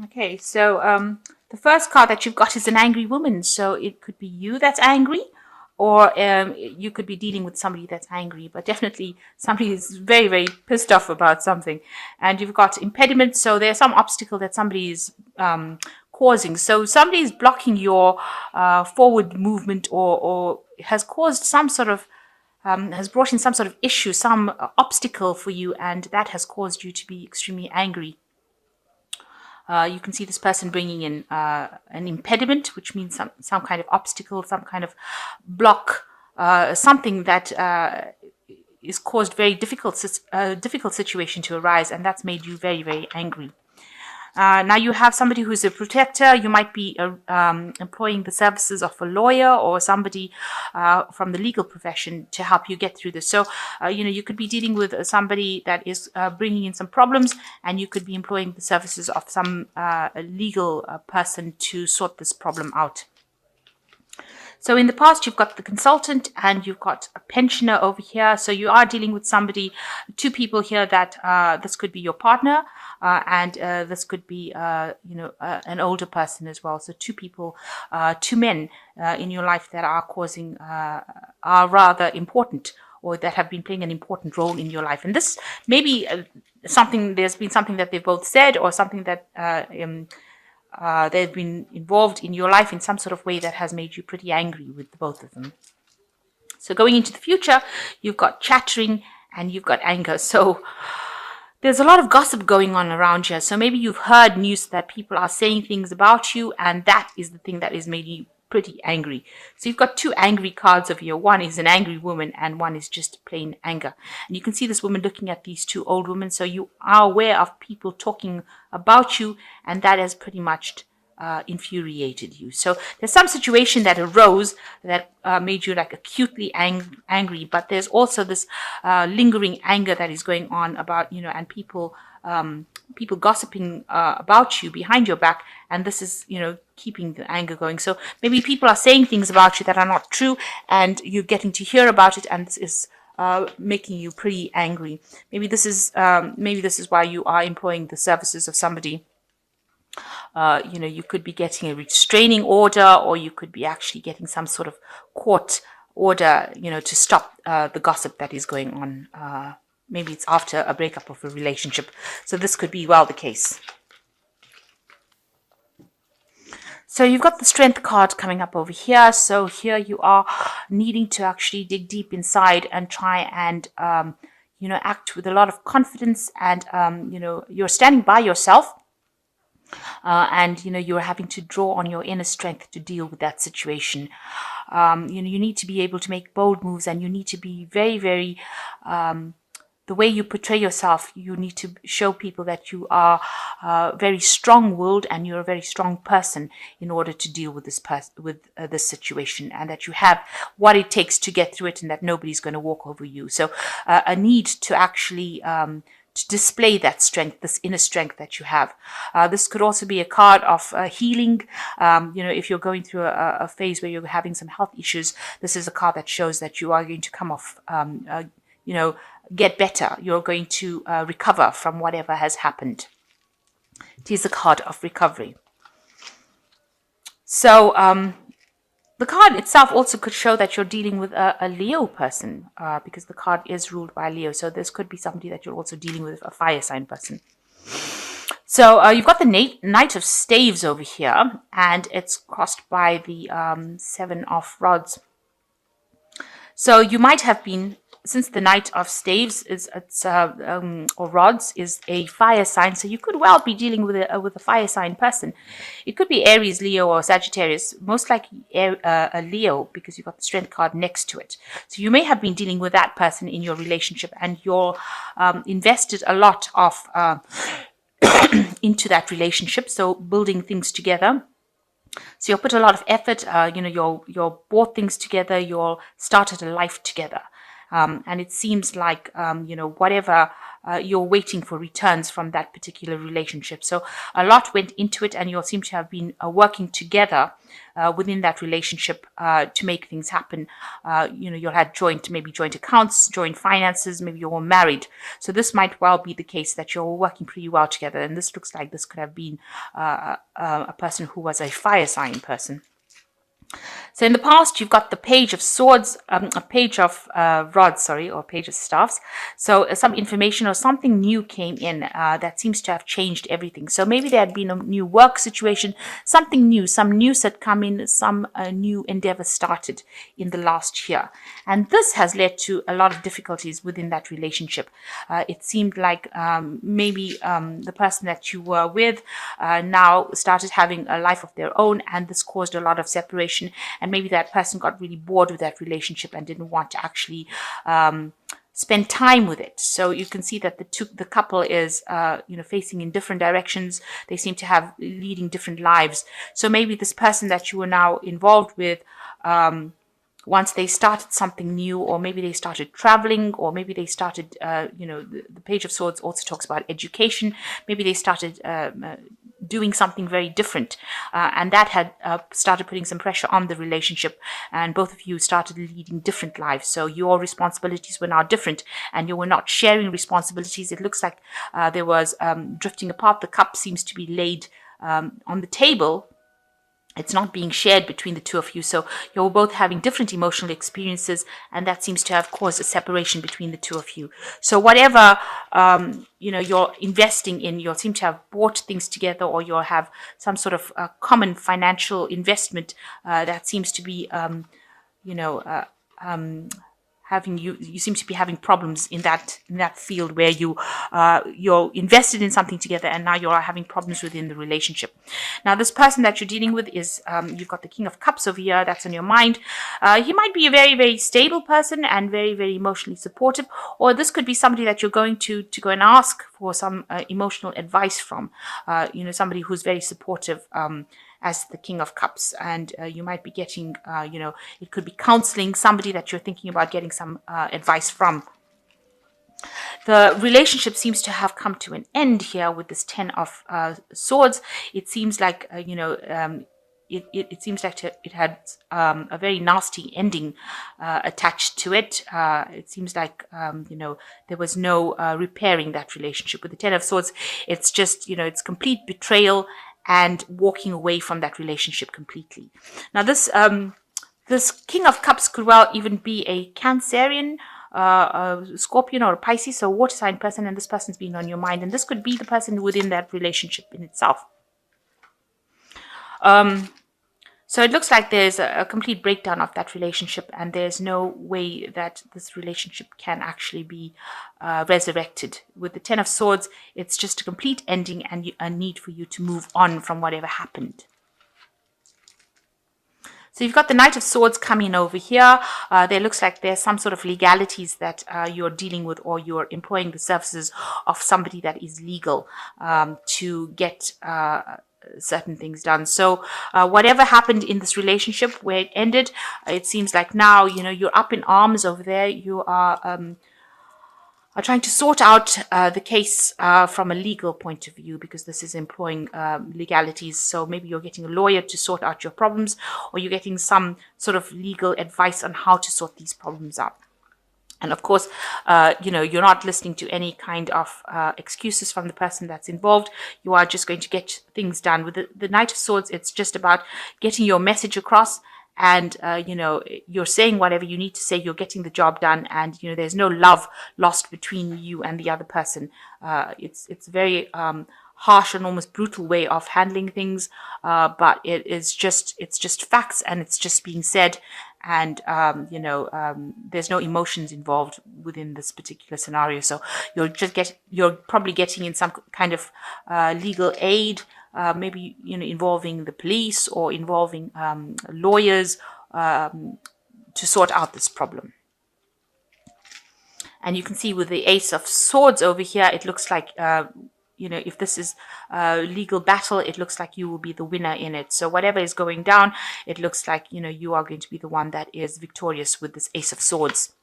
Okay, so the first card that you've got is an angry woman. So it could be you that's angry, or you could be dealing with somebody that's angry, but definitely somebody is very, very pissed off about something. And you've got impediments, so there's some obstacle that somebody is causing. So somebody is blocking your forward movement, or has caused some sort of has brought in some sort of issue, some obstacle for you, and that has caused you to be extremely angry. You can see this person bringing in an impediment, which means some kind of obstacle, some kind of block, something that is caused very difficult situation to arise, and that's made you very, very angry. Now you have somebody who's a protector. You might be employing the services of a lawyer or somebody from the legal profession to help you get through this. So, you could be dealing with somebody that is bringing in some problems, and you could be employing the services of some legal person to sort this problem out. So in the past, you've got the consultant and you've got a pensioner over here. So you are dealing with somebody, two people here that this could be your partner and this could be, an older person as well. So two people, two men in your life that are are rather important, or that have been playing an important role in your life. And this may be there's been something that they've both said, or something that they've been involved in your life in some sort of way that has made you pretty angry with the both of them. So going into the future, you've got chattering and you've got anger. So there's a lot of gossip going on around here. So maybe you've heard news that people are saying things about you, and that is the thing that is made you pretty angry. So you've got two angry cards over here. One is an angry woman and one is just plain anger. And you can see this woman looking at these two old women. So you are aware of people talking about you, and that has pretty much infuriated you. So there's some situation that arose that made you like acutely angry, but there's also this lingering anger that is going on about, and people gossiping about you behind your back, and this is, keeping the anger going. So maybe people are saying things about you that are not true, and you're getting to hear about it, and this is making you pretty angry. Maybe this is why you are employing the services of somebody. You could be getting a restraining order, or you could be actually getting some sort of court order, to stop the gossip that is going on. Maybe it's after a breakup of a relationship. So this could be well the case. So you've got the strength card coming up over here. So here you are needing to actually dig deep inside and try and, act with a lot of confidence, and, you're standing by yourself. And you're having to draw on your inner strength to deal with that situation. You need to be able to make bold moves, and you need to be very, very the way you portray yourself. You need to show people that you are very strong-willed and you're a very strong person in order to deal with this situation, and that you have what it takes to get through it, and that nobody's going to walk over you. So a need to actually to display that strength, this inner strength that you have. This could also be a card of healing. If you're going through a phase where you're having some health issues, this is a card that shows that you are going to come off, get better. You're going to recover from whatever has happened. It is a card of recovery. So, the card itself also could show that you're dealing with a Leo person, because the card is ruled by Leo. So this could be somebody that you're also dealing with, a fire sign person. So you've got the Knight of Staves over here, and it's crossed by the Seven of Rods. So you might have been, since the Knight of Staves or Rods is a fire sign, so you could well be dealing with a fire sign person. It could be Aries, Leo, or Sagittarius. Most likely a Leo, because you've got the Strength card next to it. So you may have been dealing with that person in your relationship, and you're invested a lot of into that relationship. So building things together. So you'll put a lot of effort. You'll bought things together. You'll started a life together. and it seems like whatever you're waiting for returns from that particular relationship. So a lot went into it, and you all seem to have been working together within that relationship to make things happen. You'll have maybe joint accounts, joint finances, maybe you're all married. So this might well be the case that you're all working pretty well together. And this looks like this could have been a person who was a fire sign person. So in the past, you've got the page of swords, a page of rods, or page of staffs. So some information or something new came in that seems to have changed everything. So maybe there had been a new work situation, something new, some news had come in, some new endeavor started in the last year. And this has led to a lot of difficulties within that relationship. It seemed like maybe the person that you were with now started having a life of their own, and this caused a lot of separation. And maybe that person got really bored with that relationship and didn't want to actually spend time with it. So you can see that the couple is facing in different directions. They seem to have leading different lives. So maybe this person that you are now involved with, once they started something new, or maybe they started traveling, or maybe they started, the Page of Swords also talks about education. Maybe they started doing something very different, and that had started putting some pressure on the relationship, and both of you started leading different lives. So your responsibilities were now different, and you were not sharing responsibilities. It looks like there was drifting apart. The cup seems to be laid on the table. It's not being shared between the two of you. So you're both having different emotional experiences, and that seems to have caused a separation between the two of you. So whatever, you're investing in, you'll seem to have bought things together, or you'll have some sort of common financial investment that seems to be, you seem to be having problems in that field where you're invested in something together, and now you're having problems within the relationship. Now this person that you're dealing with is you've got the King of Cups over here. That's on your mind. He might be a very, very stable person and very, very emotionally supportive, or this could be somebody that you're going to go and ask for some emotional advice from. Somebody who's very supportive as the King of Cups, and you might be getting, it could be counseling, somebody that you're thinking about getting some advice from. The relationship seems to have come to an end here with this Ten of Swords. It seems like, it seems like it had a very nasty ending attached to it. It seems like, there was no repairing that relationship. With the Ten of Swords, it's just, it's complete betrayal and walking away from that relationship completely. Now this King of Cups could well even be a Cancerian, a Scorpion, or a Pisces, so a water sign person, and this person's been on your mind, and this could be the person within that relationship in itself. So it looks like there's a complete breakdown of that relationship, and there's no way that this relationship can actually be resurrected. With the Ten of Swords, it's just a complete ending and a need for you to move on from whatever happened. So you've got the Knight of Swords coming over here. There looks like there's some sort of legalities that you're dealing with, or you're employing the services of somebody that is legal to get certain things done. So whatever happened in this relationship where it ended, it seems like now, you're up in arms over there. You are trying to sort out the case from a legal point of view, because this is employing legalities. So maybe you're getting a lawyer to sort out your problems, or you're getting some sort of legal advice on how to sort these problems out. And of course, you're not listening to any kind of excuses from the person that's involved. You are just going to get things done. With the Knight of Swords, it's just about getting your message across, and, you're saying whatever you need to say, you're getting the job done, and, there's no love lost between you and the other person. It's very harsh and almost brutal way of handling things, but it's just facts, and it's just being said. And, there's no emotions involved within this particular scenario. So you're probably getting in some kind of legal aid, maybe, involving the police, or involving lawyers to sort out this problem. And you can see with the Ace of Swords over here, it looks like, if this is a legal battle, it looks like you will be the winner in it. So whatever is going down, it looks like, you are going to be the one that is victorious with this Ace of Swords.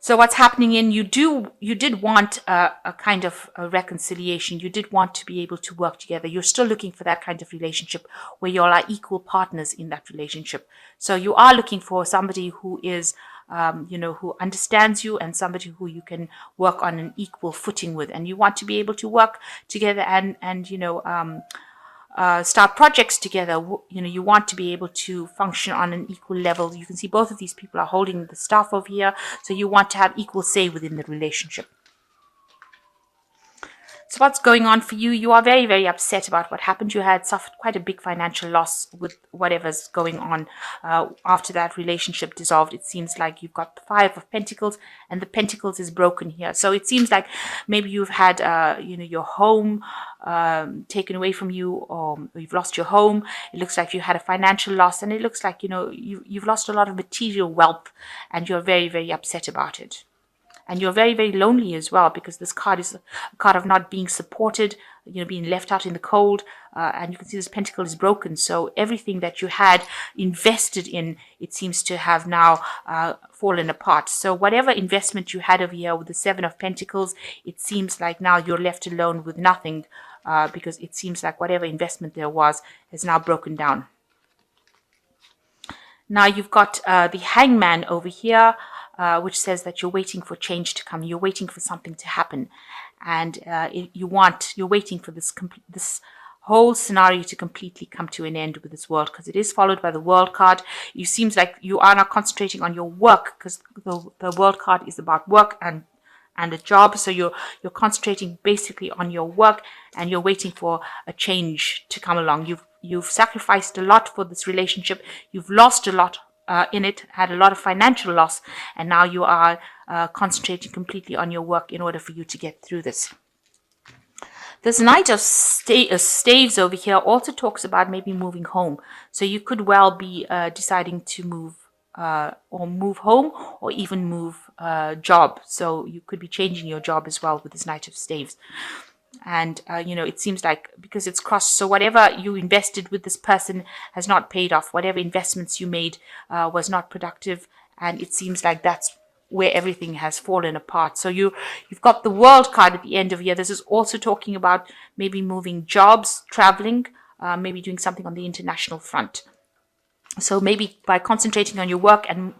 So what's happening in you did want a kind of a reconciliation. You did want to be able to work together. You're still looking for that kind of relationship where you all are equal partners in that relationship. So you are looking for somebody who is, who understands you and somebody who you can work on an equal footing with. And you want to be able to work together and start projects together. You want to be able to function on an equal level. You can see both of these people are holding the staff over here. So you want to have equal say within the relationship. So what's going on for you? You are very, very upset about what happened. You had suffered quite a big financial loss with whatever's going on after that relationship dissolved. It seems like you've got the Five of Pentacles and the Pentacles is broken here. So it seems like maybe you've had, your home taken away from you, or you've lost your home. It looks like you had a financial loss, and it looks like, you've lost a lot of material wealth, and you're very, very upset about it. And you're very, very lonely as well, because this card is a card of not being supported, being left out in the cold. And you can see this pentacle is broken. So everything that you had invested in, it seems to have now fallen apart. So whatever investment you had over here with the Seven of Pentacles, it seems like now you're left alone with nothing, because it seems like whatever investment there was has now broken down. Now you've got the Hangman over here, which says that you're waiting for change to come. You're waiting for something to happen, and you're waiting for this whole scenario to completely come to an end with this World, because it is followed by the World card. It seems like you are not concentrating on your work, because the World card is about work and a job. So you're concentrating basically on your work, and you're waiting for a change to come along. You've sacrificed a lot for this relationship. You've lost a lot in it, had a lot of financial loss, and now you are concentrating completely on your work in order for you to get through this. This Knight of Staves over here also talks about maybe moving home. So you could well be deciding to move home, or even move job. So you could be changing your job as well with this Knight of Staves. And, it seems like because it's crossed, so whatever you invested with this person has not paid off. Whatever investments you made was not productive. And it seems like that's where everything has fallen apart. So you've got the World card at the end of here. This is also talking about maybe moving jobs, traveling, maybe doing something on the international front. So maybe by concentrating on your work and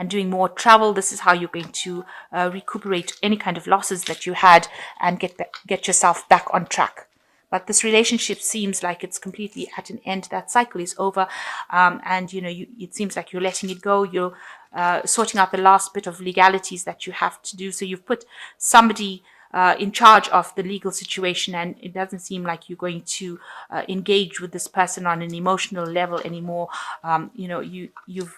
doing more travel, this is how you're going to recuperate any kind of losses that you had and get yourself back on track. But this relationship seems like it's completely at an end. That cycle is over, and it seems like you're letting it go. You're sorting out the last bit of legalities that you have to do. So you've put somebody in charge of the legal situation, and it doesn't seem like you're going to engage with this person on an emotional level anymore. You've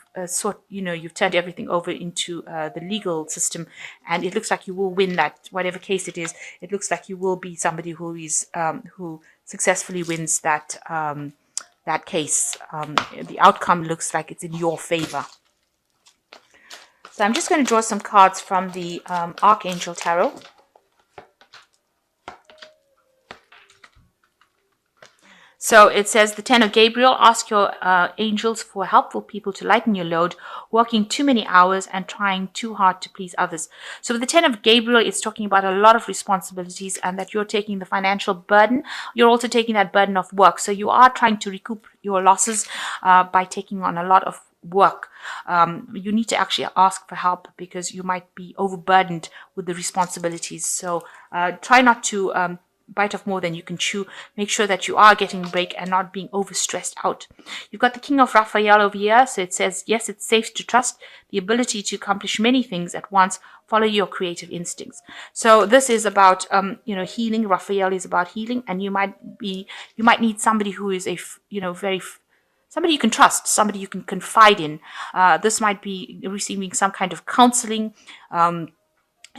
turned everything over into the legal system, and it looks like you will win that, whatever case it is. It looks like you will be somebody who successfully wins that case. The outcome looks like it's in your favor. So I'm just going to draw some cards from the Archangel Tarot. So it says the Ten of Gabriel, ask your angels for helpful people to lighten your load, working too many hours and trying too hard to please others. So with the Ten of Gabriel, it's talking about a lot of responsibilities, and that you're taking the financial burden. You're also taking that burden of work. So you are trying to recoup your losses by taking on a lot of work. You need to actually ask for help, because you might be overburdened with the responsibilities. So try not to bite off more than you can chew. Make sure that you are getting a break and not being overstressed out. You've got the King of Raphael over here. So it says, yes, it's safe to trust the ability to accomplish many things at once. Follow your creative instincts. So this is about, healing. Raphael is about healing, and you might need somebody who is somebody you can trust, somebody you can confide in. This might be receiving some kind of counseling.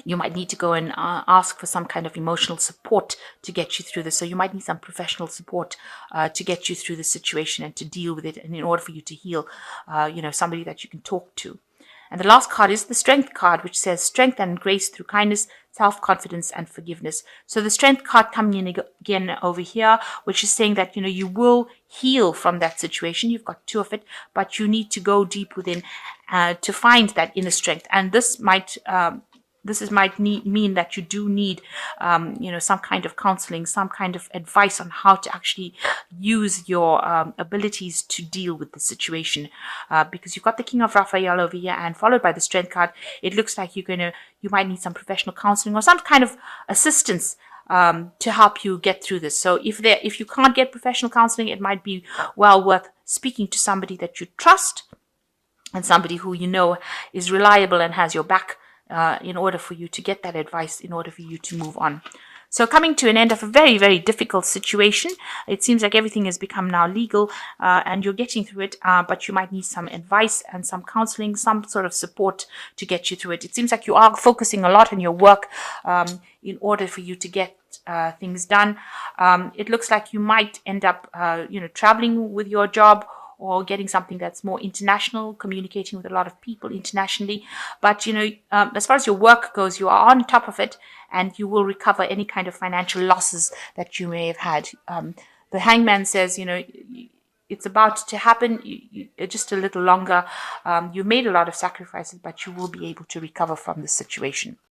You might need to go and ask for some kind of emotional support to get you through this. So you might need some professional support to get you through the situation and to deal with it, and in order for you to heal, somebody that you can talk to. And the last card is the Strength card, which says strength and grace through kindness, self-confidence, and forgiveness. So the Strength card coming in again over here, which is saying that, you will heal from that situation. You've got two of it, but you need to go deep within to find that inner strength. And this might might mean that you do need, some kind of counseling, some kind of advice on how to actually use your abilities to deal with the situation. Because you've got the King of Raphael over here, and followed by the Strength card, it looks like you might need some professional counseling or some kind of assistance to help you get through this. So if you can't get professional counseling, it might be well worth speaking to somebody that you trust and somebody who you know is reliable and has your back, in order for you to get that advice, in order for you to move on. So coming to an end of a very, very difficult situation, it seems like everything has become now legal, and you're getting through it, but you might need some advice and some counseling, some sort of support to get you through it. It seems like you are focusing a lot on your work, in order for you to get things done. It looks like you might end up, traveling with your job, or getting something that's more international, communicating with a lot of people internationally. But, as far as your work goes, you are on top of it, and you will recover any kind of financial losses that you may have had. The Hangman says, it's about to happen, just a little longer. You made a lot of sacrifices, but you will be able to recover from the situation.